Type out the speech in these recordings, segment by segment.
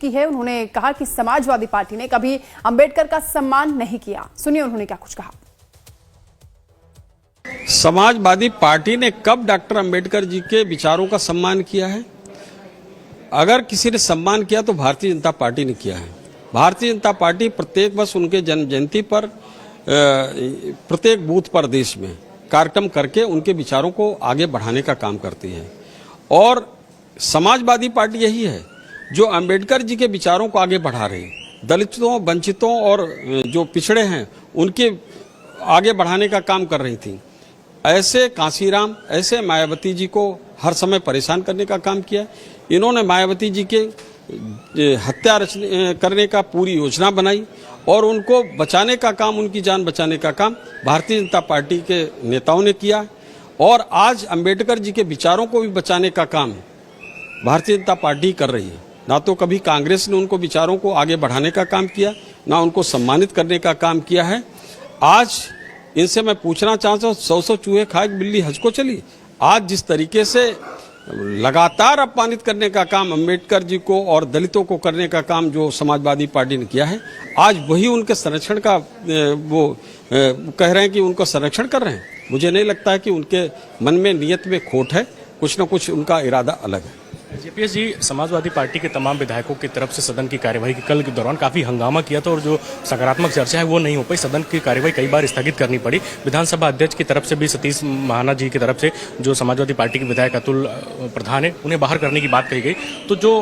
की है। उन्होंने कहा कि समाजवादी पार्टी ने कभी अंबेडकर का सम्मान नहीं किया। सुनिए उन्होंने क्या कुछ कहा। समाजवादी पार्टी ने कब डॉक्टर अंबेडकर जी के विचारों का सम्मान किया है? अगर किसी ने सम्मान किया तो भारतीय जनता पार्टी ने किया है। भारतीय जनता पार्टी प्रत्येक वर्ष उनके जन्म जयंती पर प्रत्येक बूथ पर देश में कार्यक्रम करके उनके विचारों को आगे बढ़ाने का काम करती है। और समाजवादी पार्टी यही है जो अंबेडकर जी के विचारों को आगे बढ़ा रही है। दलितों, वंचितों और जो पिछड़े हैं उनके आगे बढ़ाने का काम कर रही थी। ऐसे कांसीराम, ऐसे मायावती जी को हर समय परेशान करने का काम किया। इन्होंने मायावती जी के हत्या करने का पूरी योजना बनाई और उनको बचाने का काम, उनकी जान बचाने का काम भारतीय जनता पार्टी के नेताओं ने किया। और आज अंबेडकर जी के विचारों को भी बचाने का काम भारतीय जनता पार्टी कर रही है। ना तो कभी कांग्रेस ने उनको विचारों को आगे बढ़ाने का काम किया, ना उनको सम्मानित करने का काम किया है। आज इनसे मैं पूछना चाहता हूँ, 100 चूहे खाए बिल्ली हज को चली। आज जिस तरीके से लगातार अपमानित करने का काम अंबेडकर जी को और दलितों को करने का काम जो समाजवादी पार्टी ने किया है, आज वही उनके संरक्षण का वो कह रहे हैं कि उनको संरक्षण कर रहे हैं। मुझे नहीं लगता है कि उनके मन में नियत में खोट है, कुछ न कुछ उनका इरादा अलग है। जेपीएस जी, समाजवादी पार्टी के तमाम विधायकों की तरफ से सदन की कार्यवाही के कल के दौरान काफी हंगामा किया था और जो सकारात्मक चर्चा है वो नहीं हो पाई। सदन की कार्यवाही कई बार स्थगित करनी पड़ी। विधानसभा अध्यक्ष की तरफ से भी सतीश महाना जी की तरफ से जो समाजवादी पार्टी के विधायक अतुल प्रधान है उन्हें बाहर करने की बात कही गई। तो जो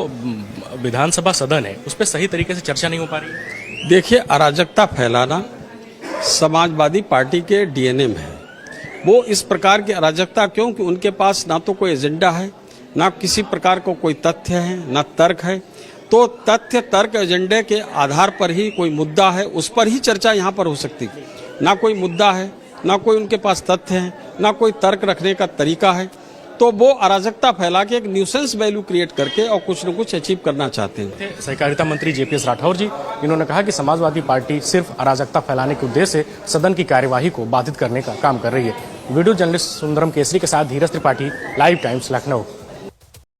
विधानसभा सदन है उस पर सही तरीके से चर्चा नहीं हो पा रही। देखिए, अराजकता फैलाना समाजवादी पार्टी के डीएनए में है। वो इस प्रकार की अराजकता क्यों कि उनके पास ना तो कोई एजेंडा है, ना किसी प्रकार को कोई तथ्य है, ना तर्क है। तो तथ्य, तर्क, एजेंडे के आधार पर ही कोई मुद्दा है, उस पर ही चर्चा यहाँ पर हो सकती है। ना कोई मुद्दा है, ना कोई उनके पास तथ्य है, ना कोई तर्क रखने का तरीका है। तो वो अराजकता फैला के एक न्यूसेंस वैल्यू क्रिएट करके और कुछ न कुछ अचीव करना चाहते हैं। सहकारिता मंत्री जेपीएस राठौर जी, इन्होंने कहा कि समाजवादी पार्टी सिर्फ अराजकता फैलाने के उद्देश्य से सदन की कार्यवाही को बाधित करने का काम कर रही है। वीडियो जर्नलिस्ट सुंदरम केसरी के साथ धीरज त्रिपाठी, लाइव टाइम्स, लखनऊ।